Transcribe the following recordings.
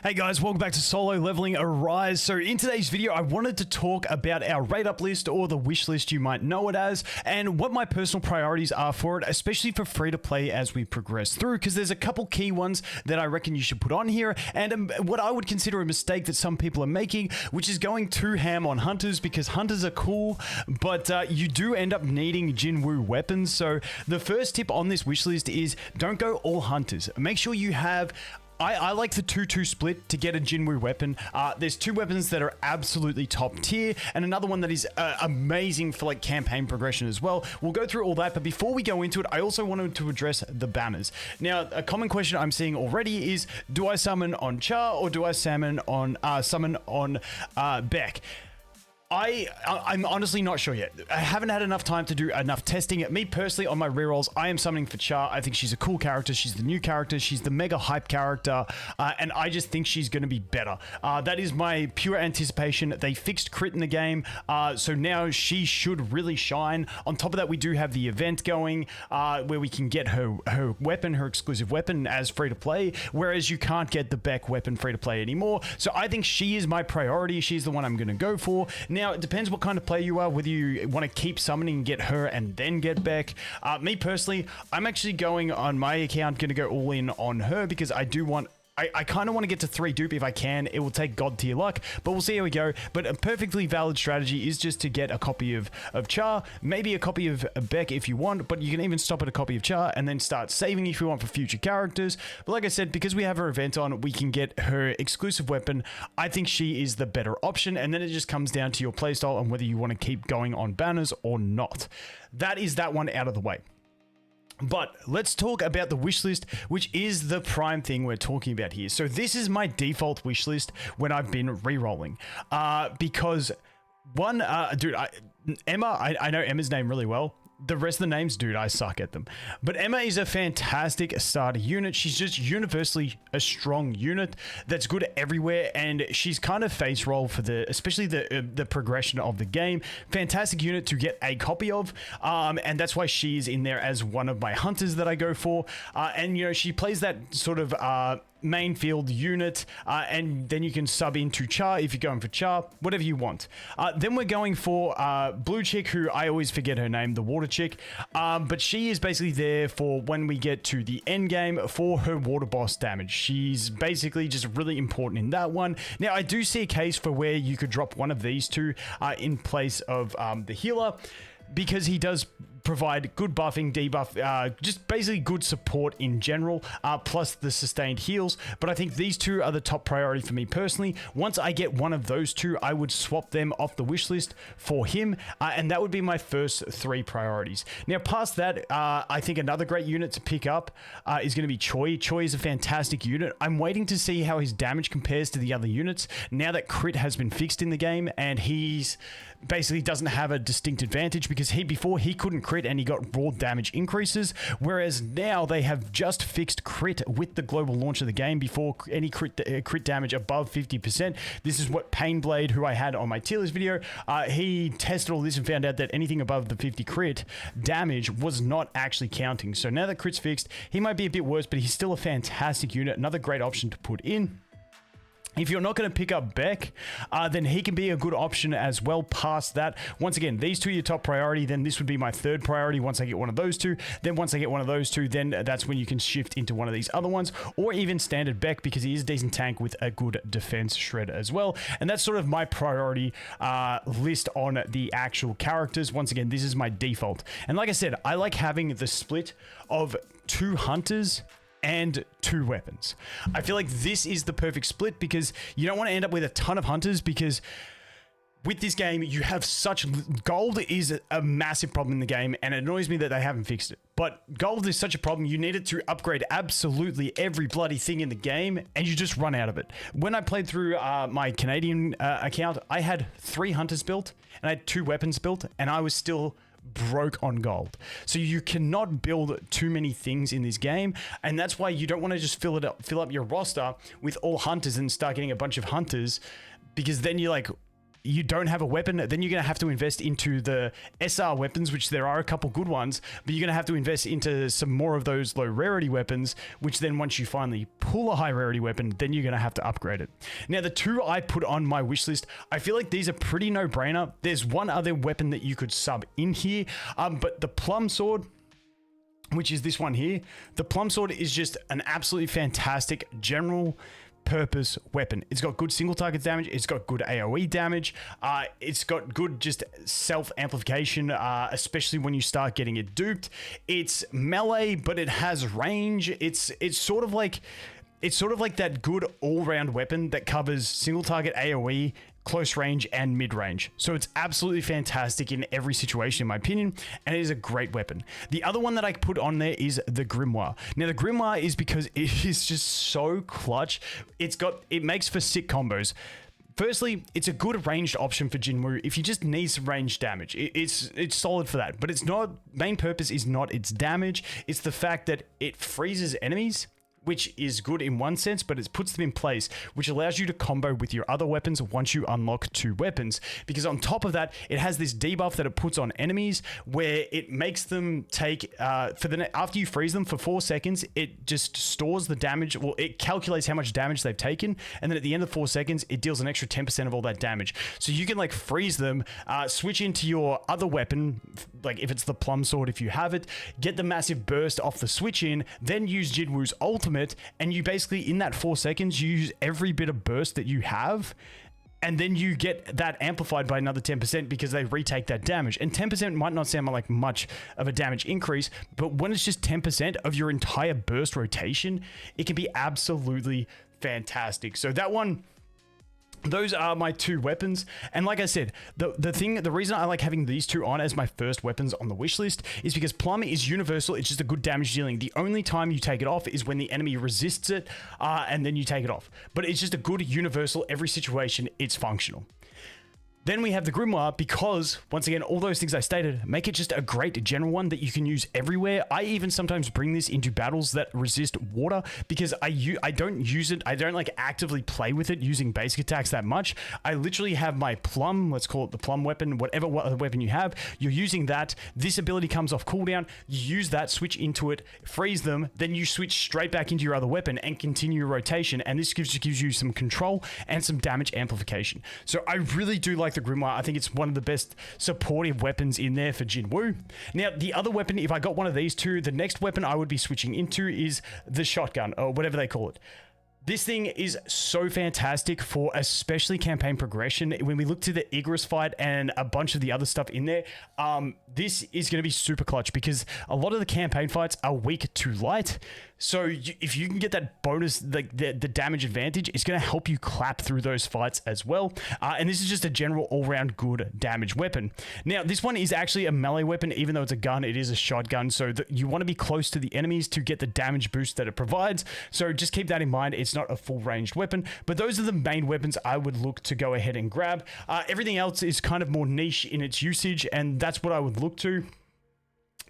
Hey guys, welcome back to Solo Leveling Arise. So in today's video, I wanted to talk about our rate up list, or the wish list you might know it as, and what my personal priorities are for it, especially for free to play as we progress through, because there's a couple key ones that I reckon you should put on here, and what I would consider a mistake that some people are making, which is going too ham on hunters, because hunters are cool, but you do end up needing Jinwoo weapons. So the first tip on this wish list is don't go all hunters. Make sure you have I like the 2-2 split to get a Jinwoo weapon. There's two weapons that are absolutely top tier, and another one that is amazing for like campaign progression as well. We'll go through all that, but before we go into it, I also wanted to address the banners. Now, a common question I'm seeing already is, do I summon on Char or do I summon on Beck? I'm honestly not sure yet. I haven't had enough time to do enough testing. Me personally, on my rerolls, I am summoning for Char. I think she's a cool character. She's the new character. She's the mega hype character. And I just think she's going to be better. That is my pure anticipation. They fixed crit in the game. So now she should really shine. On top of that, we do have the event going where we can get her weapon, her exclusive weapon, as free to play. Whereas you can't get the Beck weapon free to play anymore. So I think she is my priority. She's the one I'm going to go for. Now, it depends what kind of player you are, whether you want to keep summoning and get her and then get Beck. Me personally, I'm actually going on my account, going to go all in on her because I do want... I kind of want to get to 3 dupe if I can. It will take god tier luck, but we'll see how we go. But a perfectly valid strategy is just to get a copy of Char, maybe a copy of Beck if you want, but you can even stop at a copy of Char and then start saving if you want for future characters. But like I said, because we have her event on, we can get her exclusive weapon. I think she is the better option, and then it just comes down to your playstyle and whether you want to keep going on banners or not. That is that one out of the way. But let's talk about the wish list, which is the prime thing we're talking about here. So this is my default wish list when I've been re-rolling. Because one, dude, Emma, I know Emma's name really well. The rest of the names, dude, I suck at them. But Emma is a fantastic starter unit. She's just universally a strong unit that's good everywhere, and she's kind of face roll for especially the progression of the game. Fantastic unit to get a copy of, and that's why she's in there as one of my hunters that I go for. And you know, she plays that sort of main field unit, and then you can sub into Char if you're going for Char, whatever you want. Then we're going for Blue Chick, who I always forget her name, the water chick, but she is basically there for when we get to the end game for her water boss damage. She's basically just really important in that one. Now, I do see a case for where you could drop one of these two in place of the healer, because he does provide good buffing, debuff, just basically good support in general, plus the sustained heals. But I think these two are the top priority for me personally. Once I get one of those two, I would swap them off the wish list for him, and that would be my first 3 priorities. Now, past that, I think another great unit to pick up is going to be Choi. Choi is a fantastic unit. I'm waiting to see how his damage compares to the other units now that crit has been fixed in the game, and he's basically doesn't have a distinct advantage, because before he couldn't crit and he got raw damage increases, whereas now they have just fixed crit with the global launch of the game. Before, any crit damage above 50%. This is what Painblade, who I had on my tier list video, he tested all this and found out that anything above the 50 crit damage was not actually counting. So now that crit's fixed, he might be a bit worse, but he's still a fantastic unit, another great option to put in. If you're not going to pick up Beck, then he can be a good option as well past that. Once again, these two are your top priority, then this would be my 3rd priority once I get one of those two. Then once I get one of those two, then that's when you can shift into one of these other ones, or even standard Beck, because he is a decent tank with a good defense shred as well. And that's sort of my priority list on the actual characters. Once again, this is my default. And like I said, I like having the split of 2 hunters and 2 weapons. I feel like this is the perfect split, because you don't want to end up with a ton of hunters, because with this game, you have such... Gold is a massive problem in the game, and it annoys me that they haven't fixed it. But gold is such a problem, you need it to upgrade absolutely every bloody thing in the game, and you just run out of it. When I played through my Canadian account, I had 3 hunters built, and I had 2 weapons built, and I was still broke on gold. So you cannot build too many things in this game, and that's why you don't want to just fill up your roster with all hunters and start getting a bunch of hunters, because then you're like, you don't have a weapon, then you're going to have to invest into the SR weapons, which there are a couple good ones, but you're going to have to invest into some more of those low rarity weapons, which then once you finally pull a high rarity weapon, then you're going to have to upgrade it. Now, the two I put on my wish list, I feel like these are pretty no-brainer. There's one other weapon that you could sub in here, but the Plum Sword, which is this one here, the Plum Sword is just an absolutely fantastic general purpose weapon. It's got good single target damage, it's got good AoE damage, it's got good just self amplification, especially when you start getting it duped. It's melee, but it has range. It's sort of like that good all-round weapon that covers single target AoE, close range, and mid-range. So it's absolutely fantastic in every situation, in my opinion, and it is a great weapon. The other one that I put on there is the Grimoire. Now, the Grimoire is because it is just so clutch. It makes for sick combos. Firstly, it's a good ranged option for Jinwoo if you just need some ranged damage. It's solid for that, but its main purpose is not its damage. It's the fact that it freezes enemies, which is good in one sense, but it puts them in place, which allows you to combo with your other weapons once you unlock two weapons. Because on top of that, it has this debuff that it puts on enemies where it makes them take, after you freeze them for 4 seconds, it just stores the damage. Well, it calculates how much damage they've taken, and then at the end of 4 seconds, it deals an extra 10% of all that damage. So you can like freeze them, switch into your other weapon, like if it's the Plum Sword, if you have it, get the massive burst off the switch in, then use Jinwoo's ultimate, and you basically, in that 4 seconds, you use every bit of burst that you have, and then you get that amplified by another 10% because they retake that damage. And 10% might not sound like much of a damage increase, but when it's just 10% of your entire burst rotation, it can be absolutely fantastic. So that one, those are my two weapons. And like I said, the reason I like having these two on as my first weapons on the wish list is because Plum is universal. It's just a good damage dealing. The only time you take it off is when the enemy resists it, and then you take it off. But it's just a good universal, every situation it's functional. Then we have the Grimoire because, once again, all those things I stated make it just a great general one that you can use everywhere. I even sometimes bring this into battles that resist water because I don't use it. I don't like actively play with it using basic attacks that much. I literally have my Plum, let's call it the Plum weapon, whatever weapon you have, you're using that. This ability comes off cooldown. You use that, switch into it, freeze them, then you switch straight back into your other weapon and continue your rotation. And this gives you some control and some damage amplification. So I really do like the Grimoire. I think it's one of the best supportive weapons in there for Jinwoo. Now, the other weapon, if I got one of these two, the next weapon I would be switching into is the shotgun, or whatever they call it. This thing is so fantastic for especially campaign progression. When we look to the Igris fight and a bunch of the other stuff in there, this is going to be super clutch because a lot of the campaign fights are weak to light. So if you can get that bonus, the damage advantage, it's going to help you clap through those fights as well. And this is just a general all-round good damage weapon. Now, this one is actually a melee weapon. Even though it's a gun, it is a shotgun. So you want to be close to the enemies to get the damage boost that it provides. So just keep that in mind. It's not a full-ranged weapon. But those are the main weapons I would look to go ahead and grab. Everything else is kind of more niche in its usage, and that's what I would look to.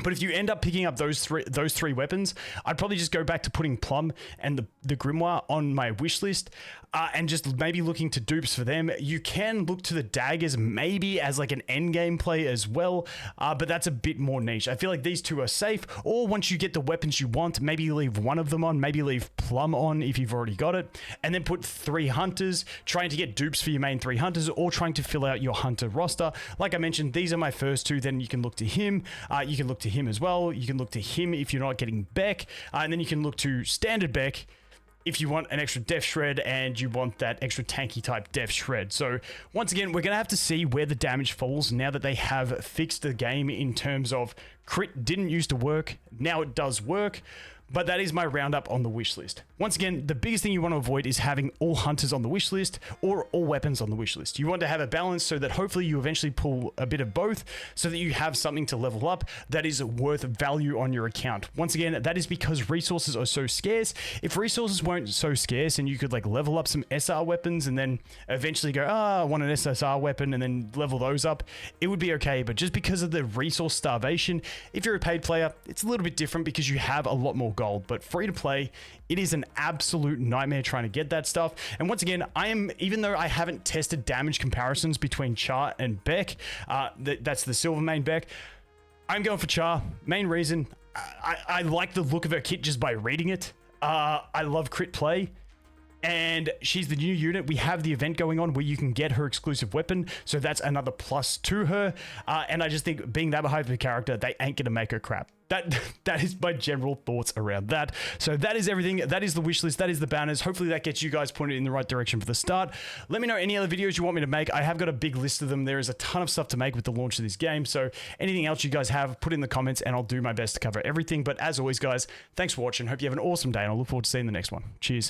But if you end up picking up those three weapons, I'd probably just go back to putting Plum and the Grimoire on my wish list, and just maybe looking to dupes for them. You can look to the daggers maybe as like an end game play as well, but that's a bit more niche. I feel like these two are safe, or once you get the weapons you want, maybe leave one of them on, maybe leave Plum on if you've already got it, and then put 3 hunters, trying to get dupes for your main 3 hunters, or trying to fill out your hunter roster. Like I mentioned, these are my first two, then you can look to him, you can look to him as well, you can look to him if you're not getting Beck, and then you can look to standard Beck if you want an extra def shred and you want that extra tanky type def shred. So once again, we're going to have to see where the damage falls now that they have fixed the game in terms of crit didn't used to work, now it does work. But that is my roundup on the wish list. Once again, the biggest thing you want to avoid is having all hunters on the wish list or all weapons on the wish list. You want to have a balance so that hopefully you eventually pull a bit of both so that you have something to level up that is worth value on your account. Once again, that is because resources are so scarce. If resources weren't so scarce and you could like level up some SR weapons and then eventually go, I want an SSR weapon and then level those up, it would be okay. But just because of the resource starvation, if you're a paid player, it's a little bit different because you have a lot more gold, but free to play, it is an absolute nightmare trying to get that stuff. And once again, even though I haven't tested damage comparisons between Char and Beck, that's the silver main Beck, I'm going for Char. Main reason, I like the look of her kit just by reading it. I love crit play. And she's the new unit. We have the event going on where you can get her exclusive weapon, so that's another plus to her. And I just think being that high of a character, they ain't gonna make her crap. That is my general thoughts around that. So that is everything. That is the wish list. That is the banners. Hopefully that gets you guys pointed in the right direction for the start. Let me know any other videos you want me to make. I have got a big list of them. There is a ton of stuff to make with the launch of this game. So anything else you guys have, put in the comments and I'll do my best to cover everything. But as always, guys, thanks for watching. Hope you have an awesome day and I look forward to seeing the next one. Cheers.